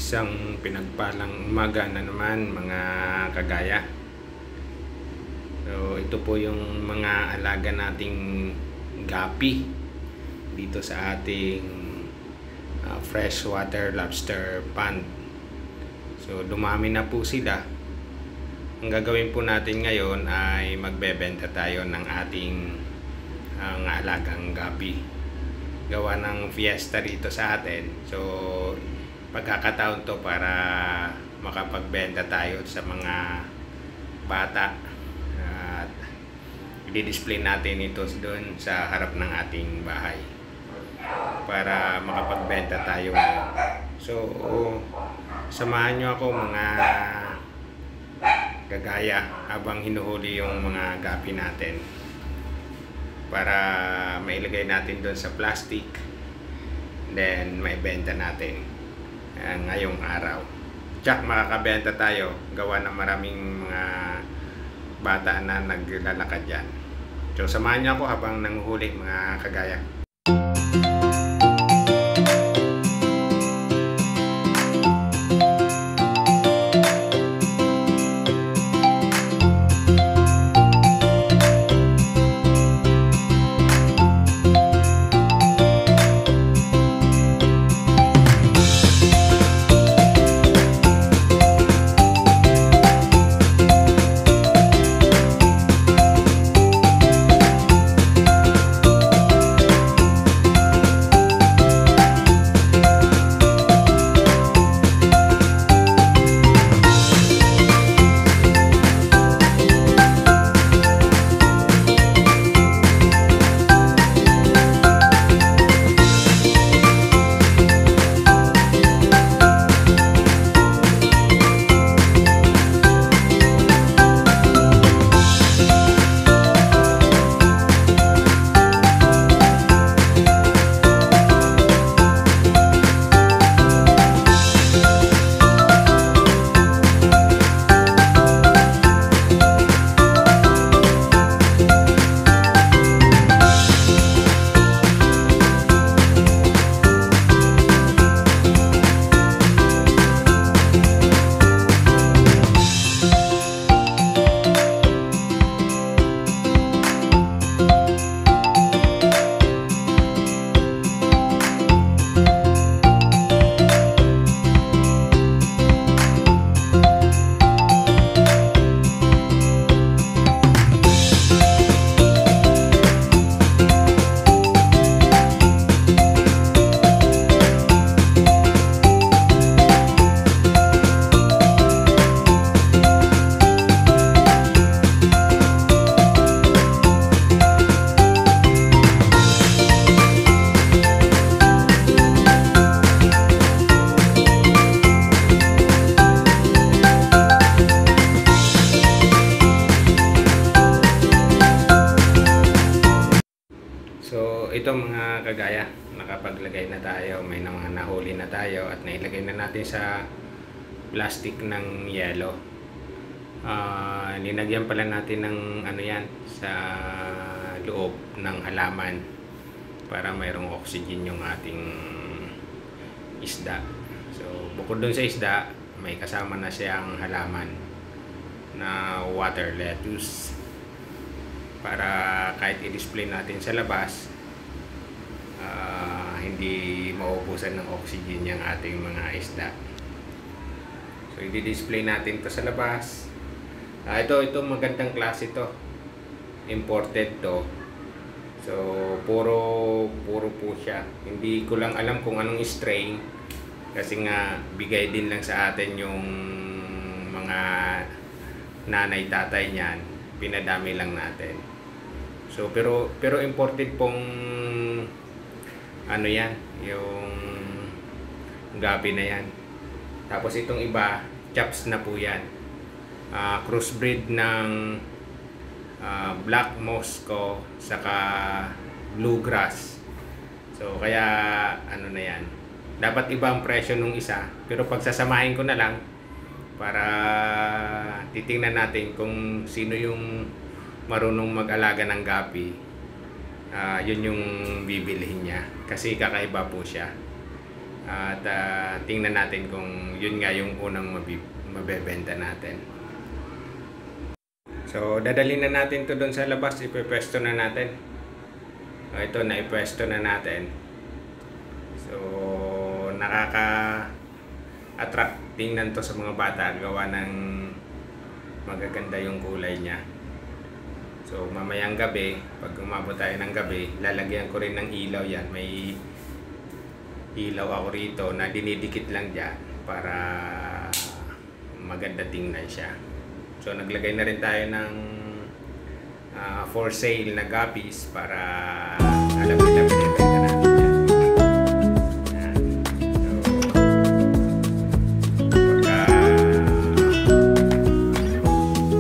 Isang pinagpalang umaga na naman mga kagaya. So ito po yung mga alaga nating gapi dito sa ating freshwater lobster pond. So dumami na po sila. Ang gagawin po natin ngayon ay magbebenta tayo ng ating alagang gapi. Gawa ng fiesta rito sa atin. So pagkakataon to para makapagbenta tayo sa mga bata at i-display natin ito doon sa harap ng ating bahay para makapagbenta tayo ngayon. So samahan nyo ako mga gagaya habang hinuhuli yung mga gapi natin para mailagay natin doon sa plastic, then maibenta natin ngayong araw. Tsak makakabenta tayo gawa ng maraming mga bata na naglalakad dyan. So samahan niyo ako habang nanguhuli mga kagaya. So ito mga kagaya, nakapaglagay na tayo, may mga nahuli na tayo at nailagay na natin sa plastic ng yelo. Linagyan pala natin ng ano yan sa loob ng halaman para mayroong oxygen yung ating isda. So bukod dun sa isda, may kasama na siyang halaman na water lettuce para kahit i-display natin sa labas, hindi mauubusan ng oxygen yung ating mga isda. So i-display natin to sa labas. Ito magandang klase to, imported to. So puro po siya. Hindi ko lang alam kung anong strain kasi nga bigay din lang sa atin yung mga nanay tatay niyan, pinadami lang natin. So pero imported pong ano yan, yung gabi na yan. Tapos itong iba, chops na po yan. Crossbreed ng Black Moscow saka Bluegrass. So kaya ano na yan. Dapat iba ang presyo nung isa, pero pagsasamahin ko na lang para titingnan natin kung sino yung marunong mag-alaga ng gapi. Yun yung bibilhin niya kasi kakaiba po siya. At tingnan natin kung yun nga yung unang mabebenta natin. So dadalhin na natin to doon sa labas, ipepwesto na natin. Ito na ipwesto na natin. So nakaka-attract tingnan to sa mga bata, gawa ng magaganda yung kulay niya. So mamayang gabi, pag umabot tayo ng gabi, lalagyan ko rin ng ilaw yan. May ilaw ako rito na dinidikit lang dyan para maganda tingnan siya. So naglagay na rin tayo ng for sale na guppies para alam nila binibenta natin yan. So pagka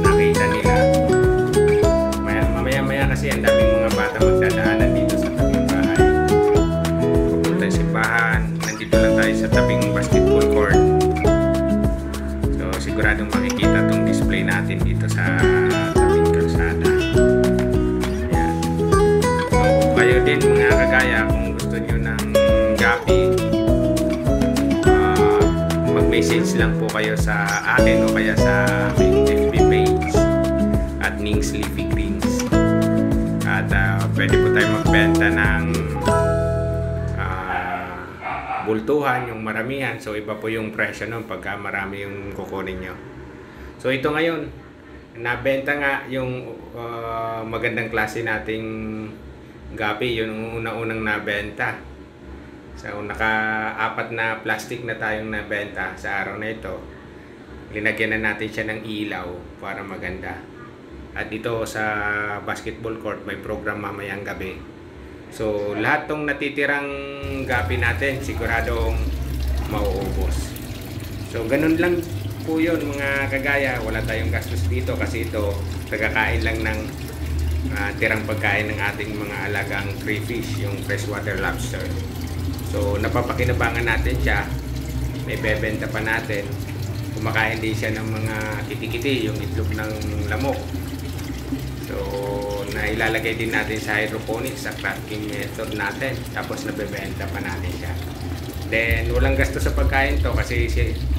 nakita nila, mamaya kasi ang daming mga bata magdadaanan dito sa tabing bahay. Pupunta sa simbahan, nandito lang tayo sa tabing basketball court. So siguradong makikita itong display natin dito sa tabing kalsada. Ayan. So kayo din mga kagaya, kung gusto nyo ng gapi, mag-message lang po kayo sa akin o kaya sa aming FB page at Ning's Leafy Greens. At pwede po tayo magbenta ng bultuhan, yung maramihan. So iba po yung presyo nun pagka marami yung kukunin nyo. So ito ngayon, nabenta nga yung magandang klase nating gapi, yung una-unang nabenta. So naka-4 na plastic na tayong nabenta sa araw na ito. Linagyan na natin siya ng ilaw para maganda. At dito sa basketball court may program mamayang gabi. So lahat tong natitirang gapi natin siguradong mauubos. So ganun lang po yun mga kagaya. Wala tayong gastos dito kasi ito tagakain lang ng tirang pagkain ng ating mga alagang crayfish, yung freshwater lobster. So napapakinabangan natin siya, may bebenta pa natin. Kumakain din siya ng mga kitikiti, yung itlog ng lamok. So nailalagay din natin sa hydroponics, sa cracking method natin, tapos nabebenta pa natin siya. Then walang gasto sa pagkain to kasi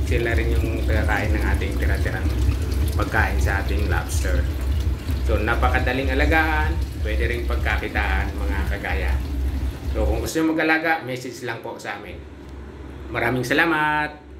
sila rin yung kakain ng ating tira-tirang pagkain sa ating lobster. So napakadaling alagaan, pwede ring pagkakitaan mga kagaya. So kung gusto nyo mag-alaga, message lang po sa amin. Maraming salamat!